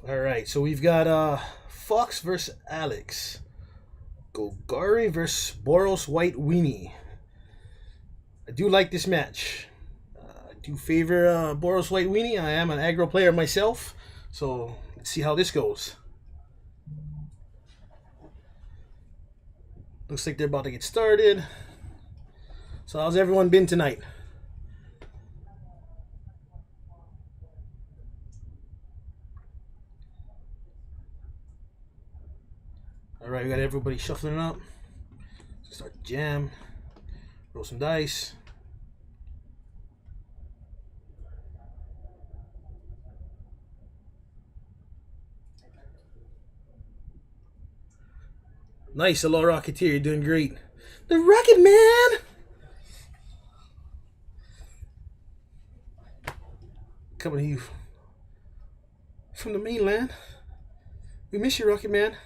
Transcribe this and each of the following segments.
Alright, so we've got Fox versus Alex. Golgari versus Boros White Wheenie. I do like this match. I do favor Boros White Weenie. I am an aggro player myself, so let's see how this goes. Looks like they're about to get started. So how's everyone been tonight? Alright, we got everybody shuffling up. Start the jam. Roll some dice. Nice, hello Rocketeer, you're doing great. The Rocket Man! Coming to you from the mainland. We miss you, Rocket Man.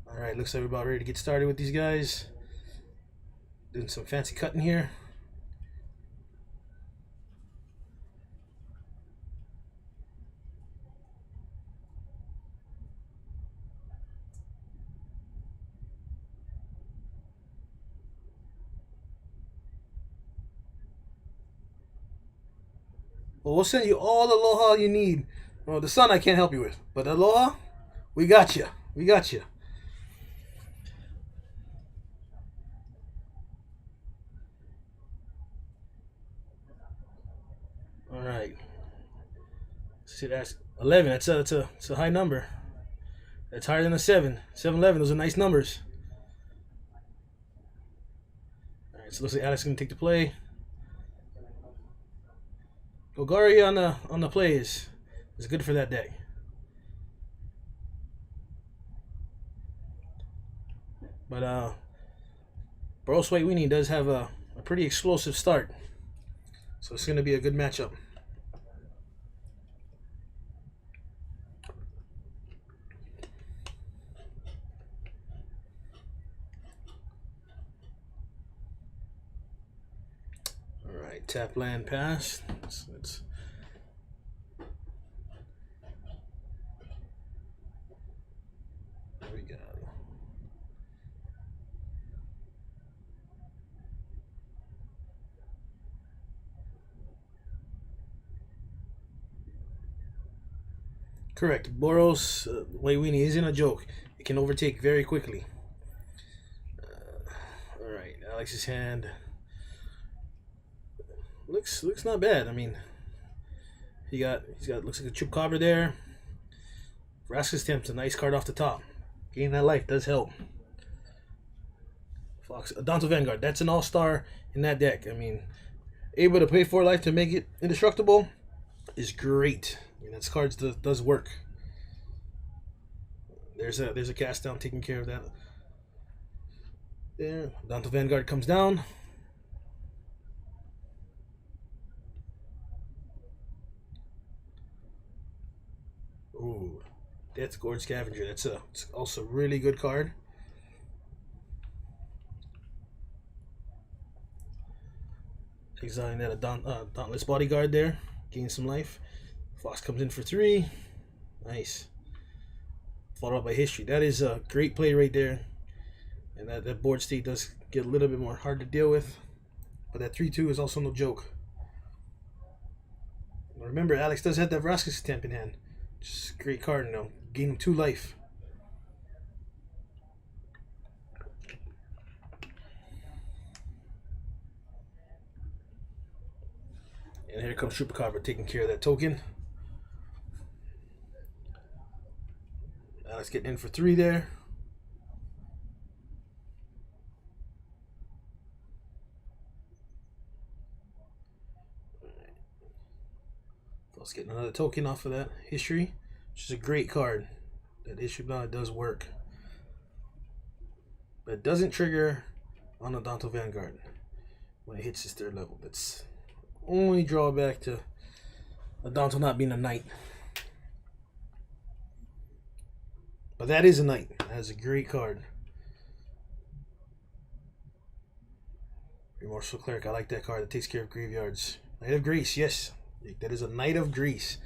Alright, looks like we're about ready to get started with these guys. Doing some fancy cutting here. Well, we'll send you all the aloha you need. Well, the sun I can't help you with, but aloha, we got you. We got you. All right. See, that's 11. That's a high number. That's higher than a 7. 7-11. Those are nice numbers. All right. So looks like Alex is gonna take the play. Golgari on the play is good for that deck. But Boros White Weenie does have a pretty explosive start, so it's going to be a good matchup. All right, tap land pass. Let's there we go. Correct. Boros White Weenie isn't a joke. It can overtake very quickly. All right, Alex's hand looks not bad. I mean, he's got looks like a Chupacabra there. Rascal's Temp's a nice card off the top. Gaining that life does help. Fox, Donto Vanguard. That's an all-star in that deck. I mean, able to pay 4 life to make it indestructible is great. I mean, that card does work. There's a cast down taking care of that. There, Donto Vanguard comes down. Ooh, that's Gorge Scavenger. It's also a really good card. Exiling that a Dauntless Bodyguard there. Gain some life. Fox comes in for 3. Nice. Followed up by History. That is a great play right there. And that board state does get a little bit more hard to deal with. But that 3-2 is also no joke. Remember, Alex does have that Rascal's Temp in hand. Just a great card, you know. Gain him 2 life. And here comes Chupacabra taking care of that token. Alex getting in for 3 there. Let's get another token off of that History, which is a great card. That History Blood does work. But it doesn't trigger on a Donto Vanguard when it hits its 3rd level. That's only drawback to a Donto not being a knight. But that is a knight. That is a great card. Remorseful Cleric. I like that card. That takes care of graveyards. Knight of Grace. Yes, that is a Knight of Grace.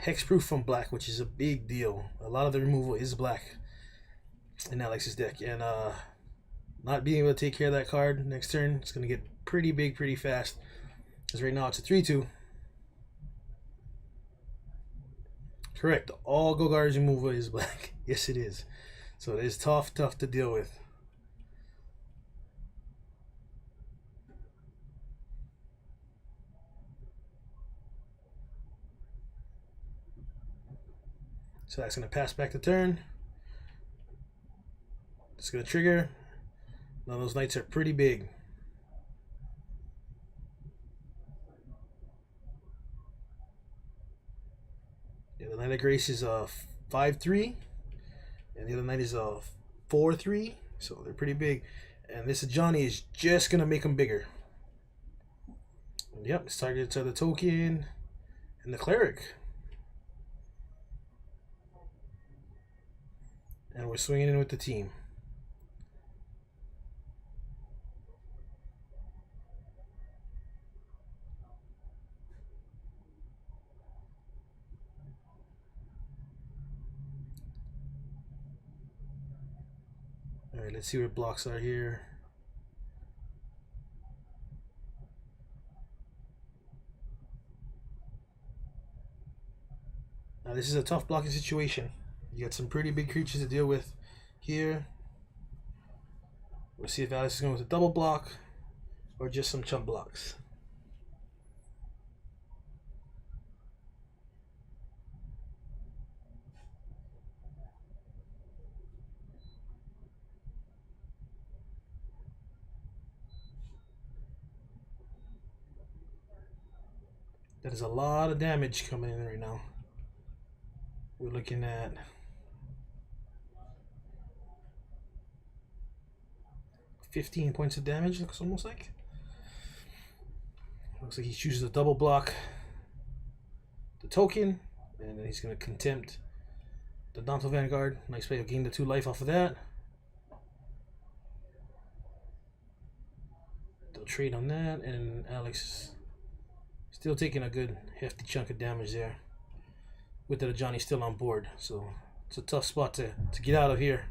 Hexproof from black, which is a big deal. A lot of the removal is black in Alex's deck, and not being able to take care of that card next turn, it's going to get pretty big pretty fast. Because right now it's a 3/2. Correct. All Golgari's removal is black. Yes, it is. So it is tough to deal with. So that's going to pass back the turn. It's going to trigger. Now those knights are pretty big. Yeah, the Knight of Grace is a 5/3, and the other knight is a 4/3, so they're pretty big. And this Johnny is just gonna make them bigger. And yep, it's targeted to the token and the cleric. And we're swinging in with the team. Alright, let's see what blocks are here. Now this is a tough blocking situation. You got some pretty big creatures to deal with here. We'll see if Alex is going with a double block or just some chump blocks. That is a lot of damage coming in right now. We're looking at 15 points of damage, looks almost like. Looks like he chooses a double block the token, and then he's going to contempt the Danto Vanguard. Nice play of gain the 2 life off of that. They'll trade on that, and Alex is still taking a good hefty chunk of damage there. With the Johnny still on board, so it's a tough spot to get out of here.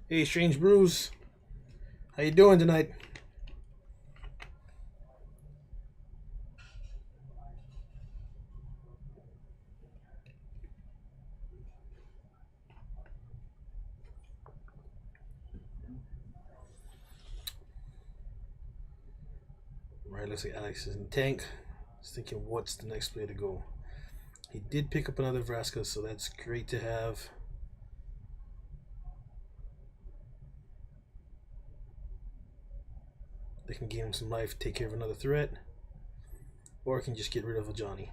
Hey, Strange Brews, how you doing tonight? Right, looks like Alex is in tank. He's thinking, what's the next play to go? He did pick up another Vraska, so that's great to have. They can gain him some life, take care of another threat, or can just get rid of a Johnny.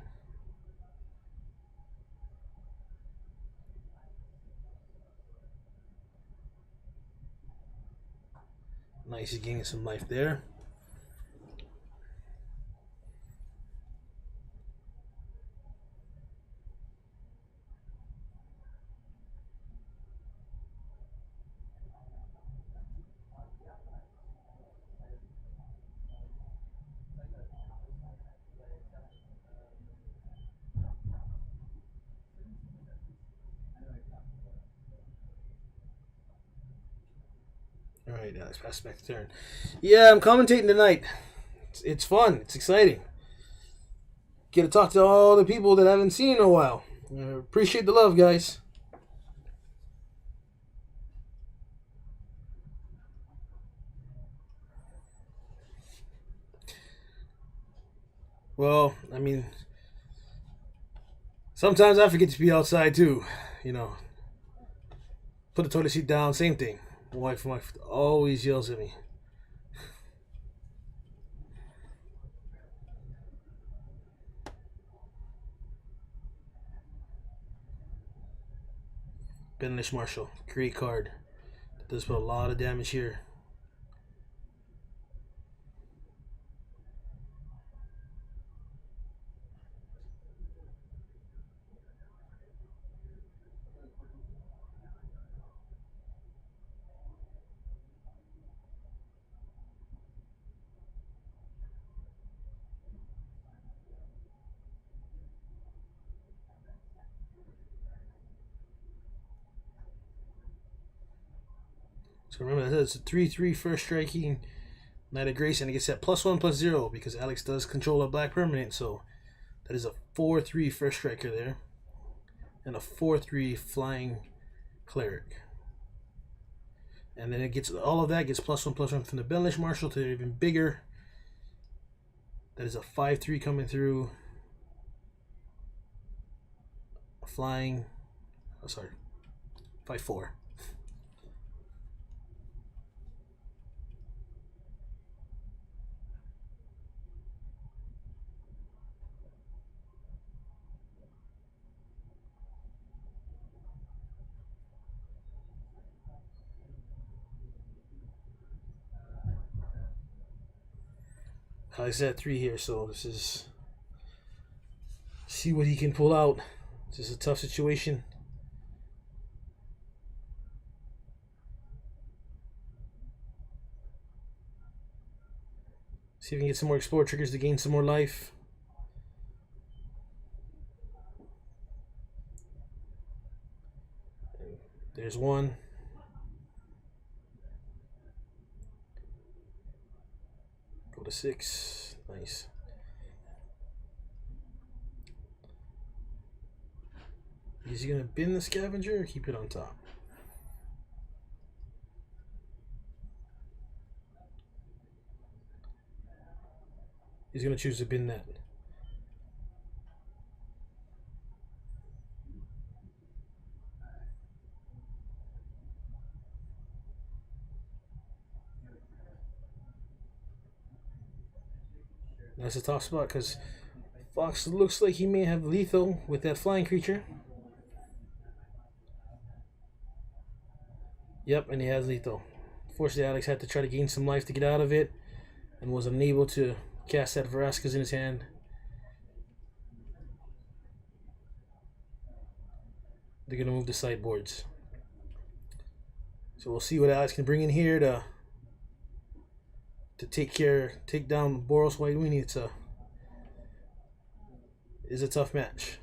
Nice, he's gaining some life there. Alright, Alex, pass back the turn. Yeah, I'm commentating tonight. It's fun. It's exciting. Get to talk to all the people that I haven't seen in a while. Appreciate the love, guys. Well, I mean, sometimes I forget to be outside too. You know, put the toilet seat down, same thing. My wife always yells at me. Benedict Marshall, great card. That does put a lot of damage here. So remember, that's a 3/3 first striking Knight of Grace, and it gets that +1/+0 because Alex does control a black permanent. So that is a 4/3 first striker there, and a 4/3 flying cleric. And then it gets all of that gets +1/+1 from the Benlish Marshal to even bigger. That is a 5/3 coming through. Flying. Oh, sorry. 5/4. I said 3 here, so this is see what he can pull out. This is a tough situation. See if we can get some more explore triggers to gain some more life. There's one. Go to 6. Nice. Is he going to bin the scavenger or keep it on top? He's going to choose to bin that. That's a tough spot because Fox looks like he may have lethal with that flying creature. Yep, and he has lethal. Fortunately, Alex had to try to gain some life to get out of it and was unable to cast that Verasquez in his hand. They're going to move the sideboards. So we'll see what Alex can bring in here to take down Boros White Wheenie. It's a tough match.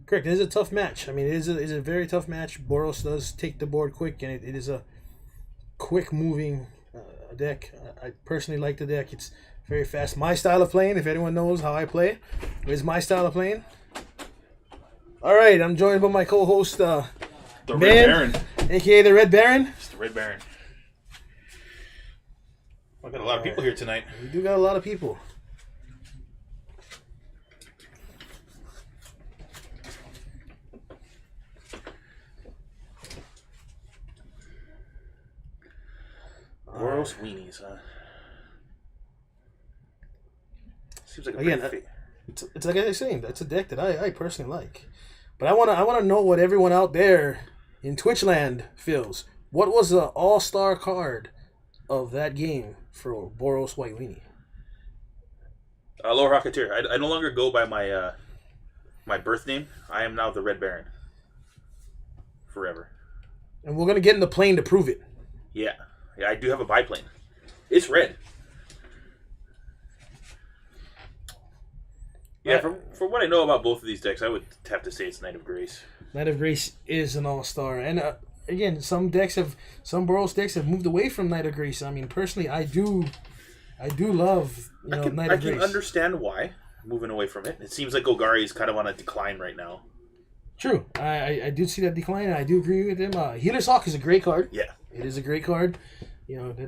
Correct. It is a tough match. I mean, it is a very tough match. Boros does take the board quick, and it is a quick moving deck. I personally like the deck. It's very fast. My style of playing, if anyone knows how I play, is my style of playing. All right, I'm joined by my co-host, the Red Baron, a.k.a. the Red Baron. It's the Red Baron. I've got a lot of people here tonight. We do got a lot of people. Boros Weenies, huh? Seems like a Again, great fit. it's like I was saying, that's a deck that I personally like. But I wanna know what everyone out there in Twitchland feels. What was the all-star card of that game for Boros White Weenie? Lower Rocketeer. I no longer go by my my birth name. I am now the Red Baron. Forever. And we're gonna get in the plane to prove it. Yeah. Yeah, I do have a biplane. It's red. Yeah, from what I know about both of these decks, I would have to say it's Knight of Grace. Knight of Grace is an all-star. And again, some Boros decks have moved away from Knight of Grace. I mean, personally, I do love Knight of Grace. I can understand why moving away from it. It seems like Golgari is kind of on a decline right now. True. I do see that decline, and I do agree with him. Healer's Hawk is a great card. Yeah. It is a great card.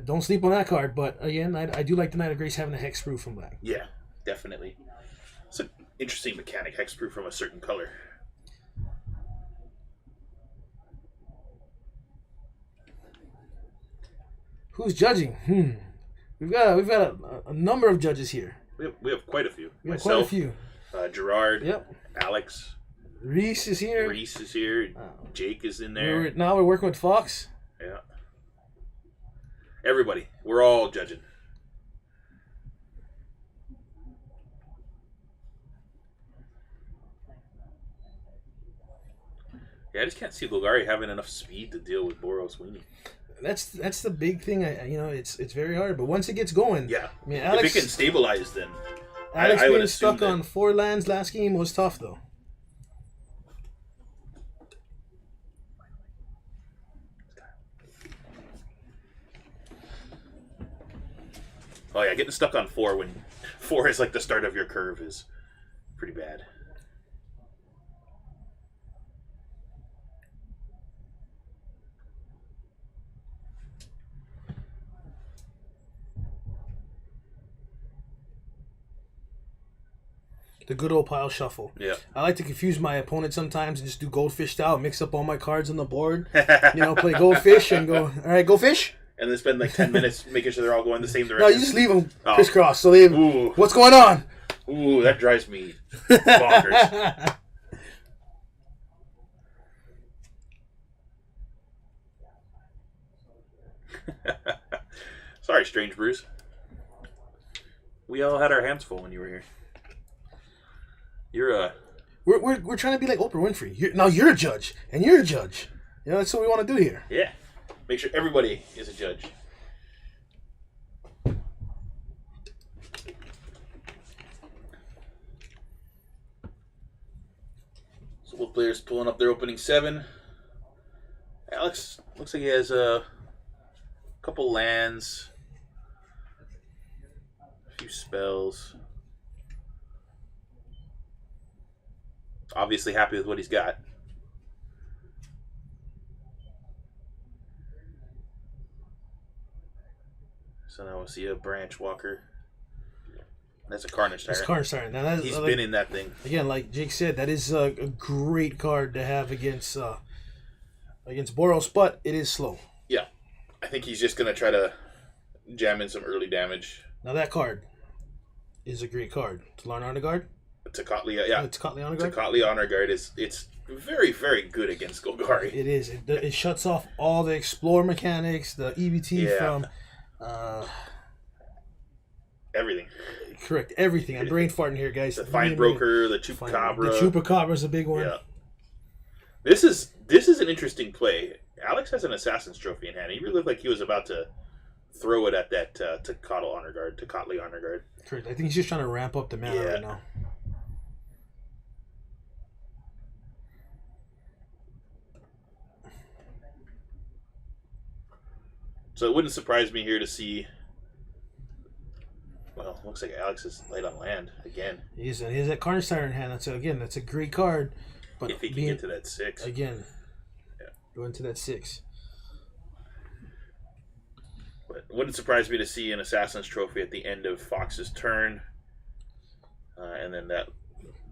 Don't sleep on that card. But again, I do like the Knight of Grace having a hexproof from black. Yeah, definitely. It's an interesting mechanic, hexproof from a certain color. Who's judging? We've got a number of judges here. We have quite a few. We have quite a few. Gerard. Yep. Alex. Reese is here. Jake is in there. Now we're working with Fox. Yeah. Everybody. We're all judging. Yeah, I just can't see Golgari having enough speed to deal with Boros Wheenie. That's the big thing. It's very hard, but once it gets going, Yeah. I mean, If it can stabilize, then Alex I would being assume stuck on 4 lands last game was tough, though. Oh yeah, getting stuck on 4 when 4 is like the start of your curve is pretty bad. The good old pile shuffle. Yeah. I like to confuse my opponent sometimes and just do goldfish style, mix up all my cards on the board. Play goldfish and go, all right, go fish. And then spend like 10 minutes making sure they're all going the same No, direction. you just leave them crisscross. So they, Ooh. what's going on? Ooh, that drives me bonkers. Sorry, Strange Bruce. We all had our hands full when you were here. You're a... We're trying to be like Oprah Winfrey. You're a judge, and you're a judge. That's what we want to do here. Yeah. Make sure everybody is a judge. So both players pulling up their opening 7. Alex looks like he has a couple lands, a few spells. Obviously happy with what he's got. So now we'll see a Branch Walker. That's a Carnage Tyrant. It's Carnage Tyrant. Now He's been in that thing. Again, like Jake said, that is a great card to have against Boros, but it is slow. Yeah. I think he's just going to try to jam in some early damage. Now that card is a great card. Talarn Honor Guard? Tecatli, yeah. Tecatli Honor Guard? Tecatli Honor Guard it's very, very good against Golgari. It is. It shuts off all the Explore mechanics, the EBT from... everything. Correct. Everything. I'm brain farting here, guys. The Fine Broker, the Chupacabra. The Chupacabra is a big one. Yeah. This is an interesting play. Alex has an Assassin's Trophy in hand. He really looked like he was about to throw it at that Tecatli Honor Guard. Correct. I think he's just trying to ramp up the mana right now. So it wouldn't surprise me here to see... Well, looks like Alex is light on land again. He's that Carnage Tyrant in hand. That's a great card. But if he can get to that 6. Again, going to that 6. But it wouldn't surprise me to see an Assassin's Trophy at the end of Fox's turn. And then that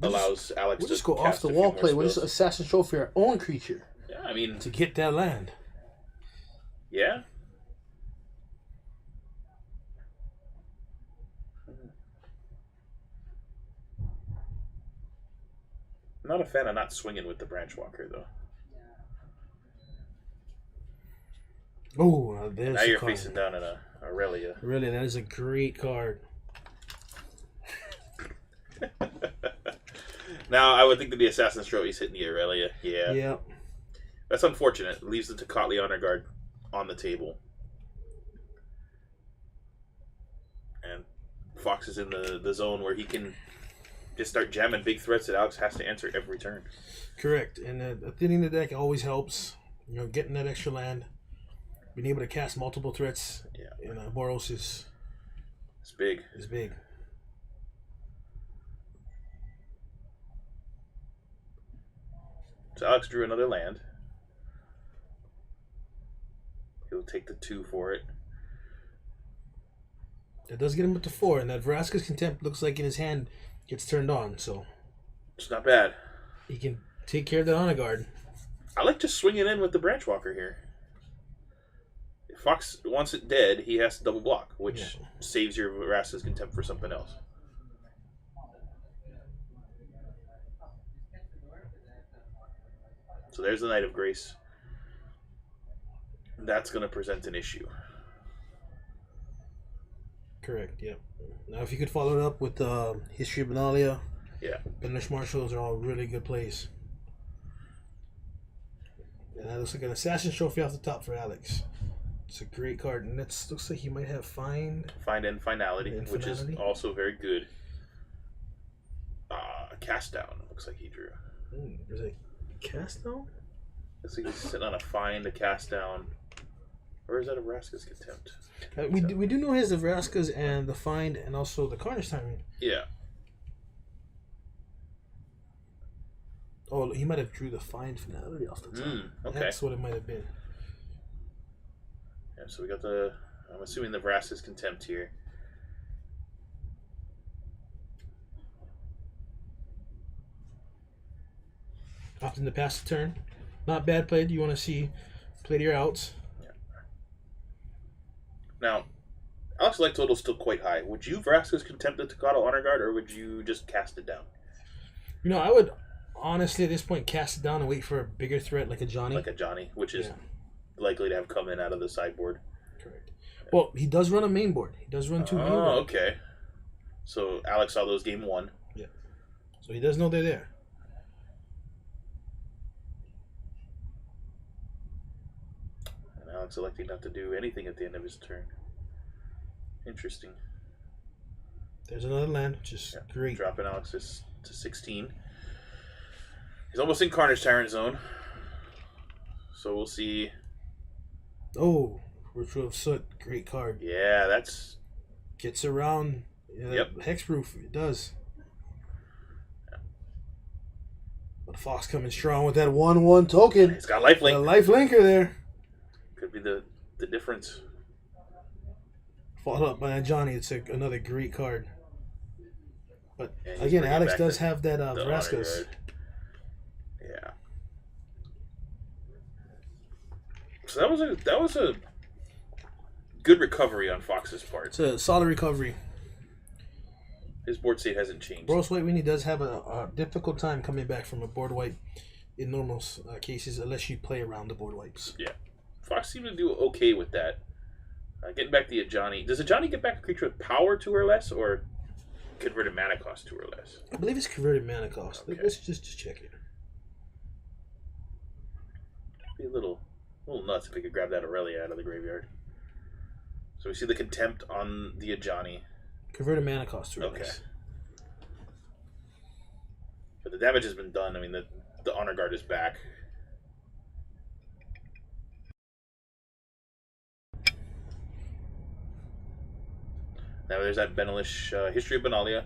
allows Alex to just go cast off the a few wall more play. We'll just spells. Assassin's Trophy our own creature. Yeah, I mean... To get that land. Yeah. I'm not a fan of not swinging with the Branch Walker, though. Oh, now you're facing down in a Aurelia. Really, that is a great card. Now, I would think that the Assassin's Trophy is hitting the Aurelia. Yeah. Yeah. That's unfortunate. It leaves the Tecatli Honor Guard on the table. And Fox is in the zone where he can just start jamming big threats that Alex has to answer every turn. Correct. And thinning the deck always helps. Getting that extra land. Being able to cast multiple threats in Boros is big. It's big. So Alex drew another land. He'll take the 2 for it. That does get him up to 4, and that Vraska's Contempt looks like in his hand gets turned on, so it's not bad. He can take care of that Honor Guard. I like just swinging in with the Branch Walker here. If Fox wants it dead, he has to double block, which saves your Vraska's Contempt for something else. So there's the Knight of Grace. That's going to present an issue. Correct, yeah. Now, if you could follow it up with History of Benalia, Yeah. Banish Marshals are all really good plays. And that looks like an Assassin Trophy off the top for Alex. It's a great card, and that looks like he might have Find. Find and Finality, which is also very good. Cast Down, looks like he drew. Is it Cast Down? Looks like he's sitting on a Find, a Cast Down. Or is that a Vraska's Contempt? We do know he has the Vraska's and the Find, and also the Carnage Tyrant. Yeah. Oh, he might have drew the Find Finality off the top. Okay. That's what it might have been. Yeah, so we got the... I'm assuming the Vraska's Contempt here. Opting to pass the turn. Not bad play. Do you want to see play to your outs? Yeah. Now, Alex's life total is still quite high. Would you Vraska's Contempt the Takata Honor Guard, or would you just cast it down? You know, I would honestly at this point cast it down and wait for a bigger threat like a Johnny. Like a Johnny, which is likely to have come in out of the sideboard. Correct. Well, he does run a main board. He does run 2 main boards. Oh, okay. So Alex saw those game 1. Yeah. So he does know they're there. And Alex electing not to do anything at the end of his turn. Interesting. There's another land, which is great. Dropping Alex to 16. He's almost in Carnage Tyrant zone. So we'll see. Oh, Ritual of Soot. Great card. Yeah, that's... Gets around. Yep. Hexproof. It does. But Fox coming strong with that 1/1 token. He's got lifelink. A lifelinker there. Could be the difference. Followed up by Johnny. It's another great card. But Yeah, again, Alex does have that Vraska's. Yeah. So that was a good recovery on Fox's part. It's a solid recovery. His board state hasn't changed. Boros White Wheenie does have a difficult time coming back from a board wipe in normal cases, unless you play around the board wipes. Yeah. Fox seemed to do okay with that. Getting back the Ajani. Does Ajani get back a creature with power 2 or less, or converted mana cost 2 or less? I believe it's converted mana cost. Okay. Let's just check it. Be a little nuts if we could grab that Aurelia out of the graveyard. So we see the Contempt on the Ajani. Converted mana cost 2 or Okay. less. But the damage has been done. I mean, the Honor Guard is back. Now there's that Benelish History of Benalia.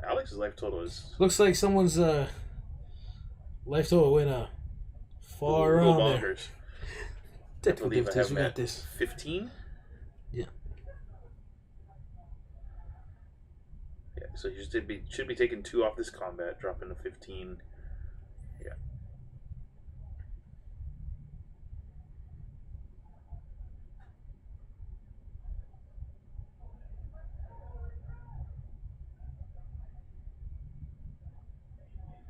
Alex's life total is... Looks like someone's life total went far around there. Technical difficulties, we got this. 15? Yeah. Yeah, so you should be taking 2 off this combat, dropping to 15. Yeah.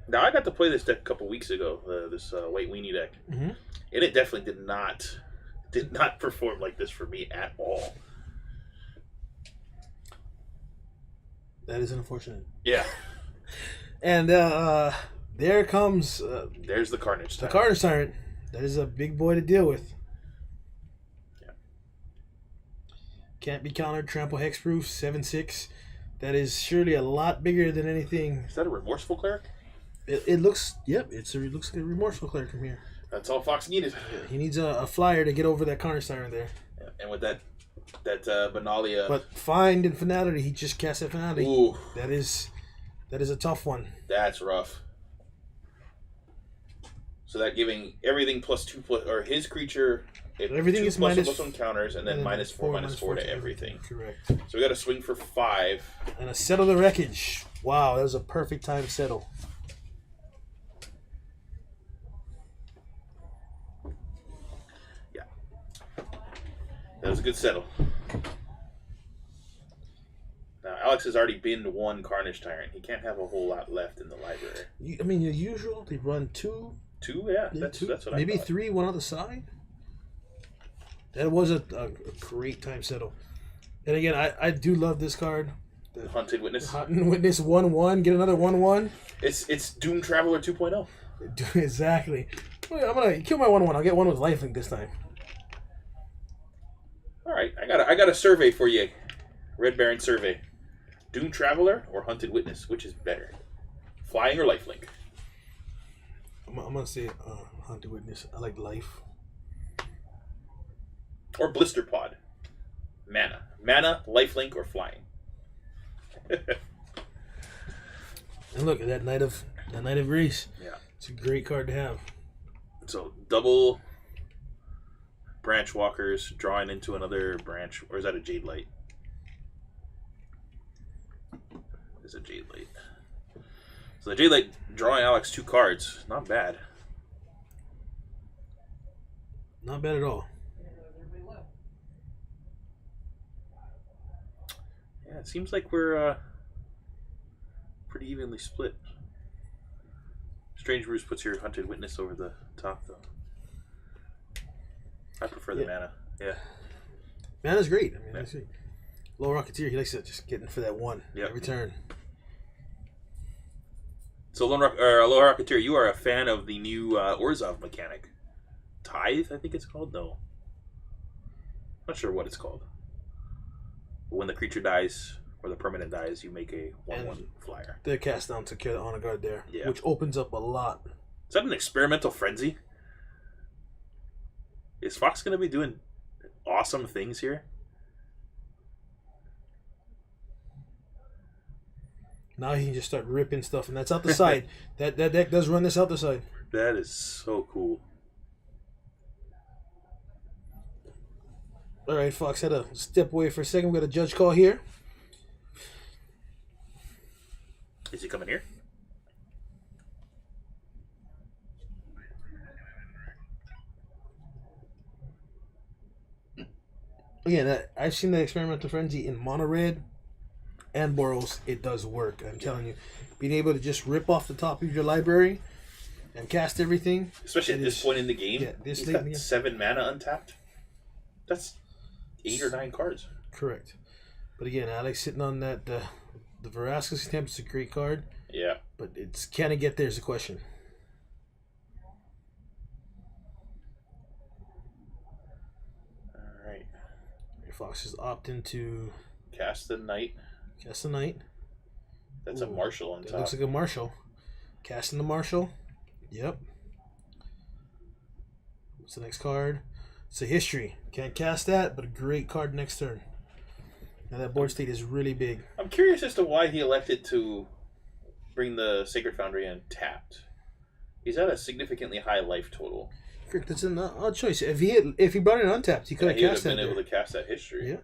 Now I got to play this deck a couple weeks ago, this White Weenie deck, and it definitely did not perform like this for me at all. That is unfortunate. Yeah. And there comes... there's the Carnage Tyrant. The Carnage Tyrant. That is a big boy to deal with. Yeah. Can't be countered. Trample Hexproof. 7/6. That is surely a lot bigger than anything. Is that a Remorseful Cleric? It looks... Yep, it looks like a Remorseful Cleric from here. That's all Fox needed. Yeah, he needs a flyer to get over that Carnage Tyrant there. Yeah, and with that Benalia... But Find and Finality, he just cast that Finality. Ooh. That is a tough one. That's rough. So that giving everything +2 or his creature... Everything is +1 counters, and then -4 to everything. Correct. So we got to swing for 5. And a Settle the Wreckage. Wow, that was a perfect time to settle. Yeah. That was a good settle. Now, Alex has already been to 1 Carnage Tyrant. He can't have a whole lot left in the library. I mean, the usual, they run 2. 2? Yeah, that's what maybe I thought. 3, one on the side. That was a great time settle. And again, I do love this card. The Hunted Witness. Hunted Witness 1/1. Get another 1/1. It's Doom Traveler 2.0. Exactly. I'm gonna kill my 1/1. I'll get one with lifelink this time. All right, I got a survey for you. Red Baron survey. Doom Traveler or Hunted Witness? Which is better? Flying or lifelink? I'm gonna say Hunted Witness. I like life. Or Blister Pod? Mana, lifelink, or flying? And look at that Knight of Greece. Yeah, it's a great card to have. So double branch walkers drawing into another branch, or is that a Jade Light? It's a Jade Light. So the Jade Light drawing Alex 2 cards, not bad. Not bad at all. Yeah, it seems like we're pretty evenly split. Strange Bruce puts your Hunted Witness over the top, though. I prefer the mana. Yeah. Mana's great. I mean, that's it. Low Rocketeer, he likes to just get in for that one every turn. So, Low Rocketeer, you are a fan of the new Orzhov mechanic. Tithe, I think it's called? No. Not sure what it's called. But when the creature dies, or the permanent dies, you make a 1/1 flyer. The cast down took care of the honor guard there, yeah. Which opens up a lot. Is that an experimental frenzy? Is Fox going to be doing awesome things here? Now he can just start ripping stuff, and that's out the side. That deck does run this out the side. That is so cool. All right, Fox had to step away for a second. We got a judge call here. Is he coming here? Again, I've seen the experimental frenzy in mono red and Boros. It does work. I'm telling you, being able to just rip off the top of your library and cast everything, especially at this point in the game. Yeah, he's got 7 mana untapped. That's 8 or 9 cards. Correct. But again, Alex sitting on that the Verascas Contempt is a great card. Yeah. But it's can it get there is the question. All right. Fox is opting to cast the Knight. Cast the Knight. That's a Marshal on top. Looks like a Marshal. Casting the Marshal. Yep. What's the next card? It's a History. Can't cast that, but a great card next turn. Now that board state is really big. I'm curious as to why he elected to bring the Sacred Foundry in tapped. He's at a significantly high life total. Correct. That's an odd choice. If he brought it untapped, he could have cast that. He would have been able to cast that History. Yeah.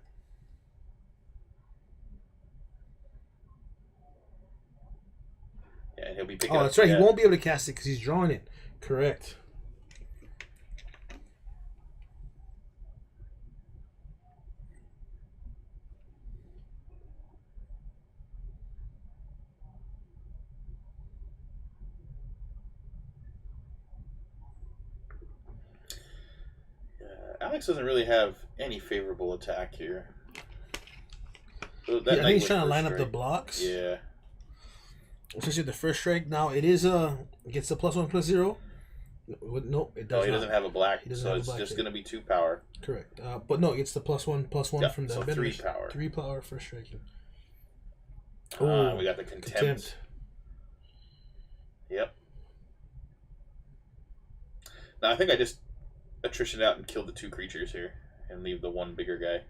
Yeah, and he'll be picking up. Oh, that's right. He won't be able to cast it because he's drawing it. Correct. Alex doesn't really have any favorable attack here. So I think he's trying to line up the blocks. Yeah. Especially the first strike. Now it is gets the +1/+0. No, it does. No, he doesn't have a black, so it's black just going to be 2 power. Correct. But no, it gets the +1/+1 from the so 3 power. 3 power first striking. We got the contempt. Yep. Now I think I just attrition out and kill the 2 creatures here and leave the 1 bigger guy.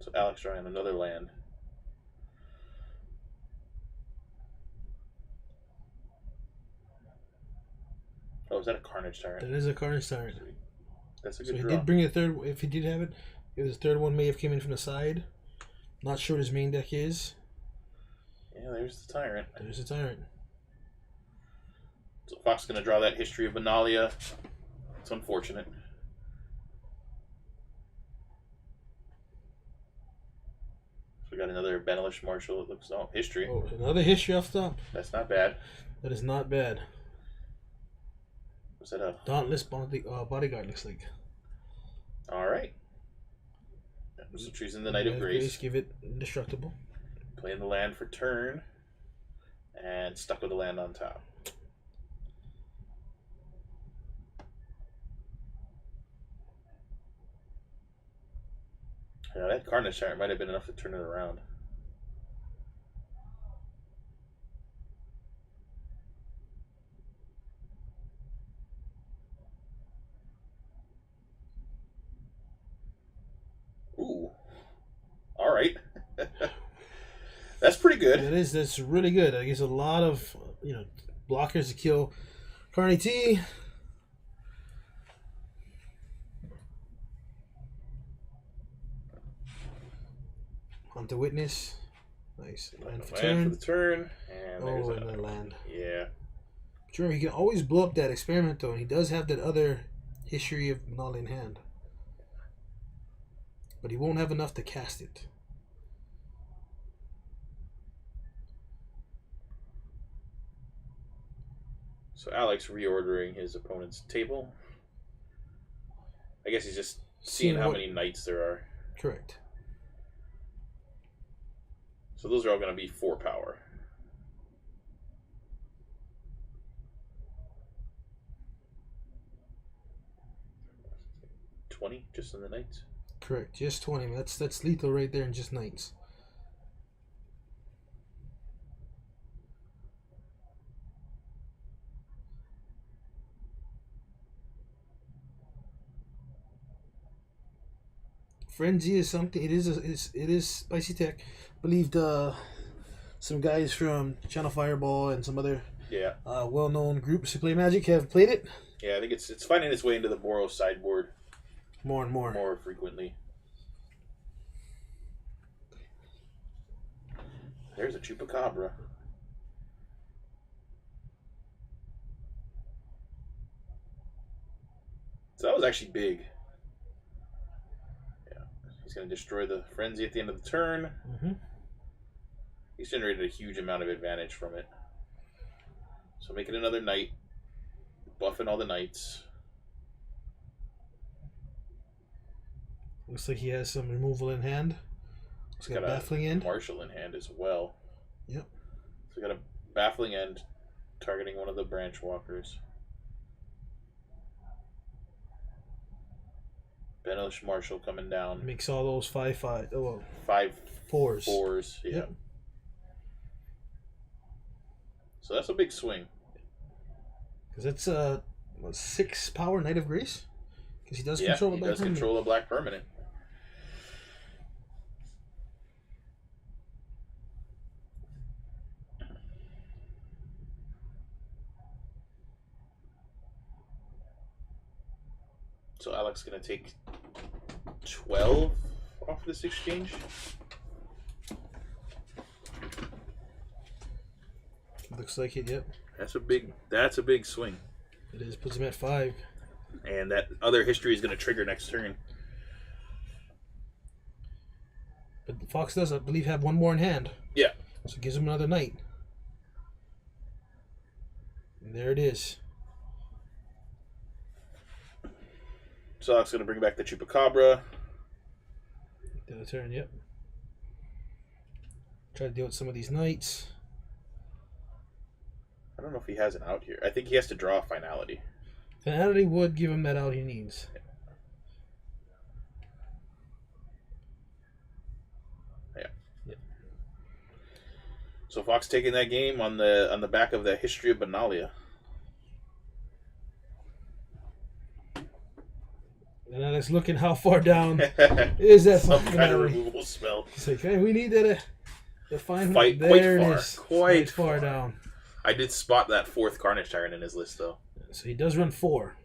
So Alex drawing another land. Oh, is that a Carnage Tyrant? That is a Carnage Tyrant. Sweet. That's a good draw. So he did bring a third. If he did have it, his third one may have came in from the side. Not sure what his main deck is. Yeah, there's the Tyrant. There's a Tyrant. So Fox going to draw that History of Benalia. It's unfortunate. So we got another Benelish Marshal. It looks history. Oh, another history off the top. That's not bad. That is not bad. Was that a Dauntless Bodyguard looks like. All right. So choosing the Knight of Grace. Give it indestructible. Playing the land for turn. And stuck with the land on top. Yeah, that Carnage Tyrant might have been enough to turn it around. Ooh. All right. That's pretty good. That's really good. That gives a lot of blockers to kill Carney T. Hunter Witness. Nice. Land for the turn. And there's and land. Yeah. But remember, he can always blow up that experiment, though, and he does have that other History of Benalia in hand. But he won't have enough to cast it. So Alex reordering his opponent's table. I guess he's just seeing how many knights there are. Correct. So those are all going to be 4 power. $20 just in the knights? Correct. Just 20. That's lethal right there in just knights. Frenzy is something. It is spicy tech. I believe some guys from Channel Fireball and some other well-known groups who play Magic have played it. Yeah, I think it's finding its way into the Boros sideboard more and more frequently. There's a Chupacabra. So that was actually big. He's going to destroy the Frenzy at the end of the turn. Mm-hmm. He's generated a huge amount of advantage from it. So making another knight. Buffing all the knights. Looks like he has some removal in hand. He's got a baffling end. Marshal in hand as well. Yep. So we got a baffling end targeting one of the branch walkers. Benelish Marshal coming down. Makes all those 5/4s. Oh, well, 5 4s. 4s, yeah. Yep. So that's a big swing. Because it's 6 power Knight of Grace. Because he does control a black permanent. He does control a black permanent. So Alex is going to take 12 off this exchange. Looks like it, yep. That's a big swing. It is. Puts him at 5. And that other history is going to trigger next turn. But the Fox does, I believe, have 1 more in hand. Yeah. So it gives him another knight. And there it is. So Alex is going to bring back the Chupacabra. The other turn, yep. Try to deal with some of these knights. I don't know if he has an out here. I think he has to draw a finality. Finality would give him that out he needs. Yeah. Yep. So Fox taking that game on the back of the History of Benalia. And Alex looking how far down is that some fucking kind of alley. removal spell. He's like, hey, we need that to find Fight there quite it far. is. Quite far down. I did spot that 4th Carnage Tyrant in his list though. So he does run 4.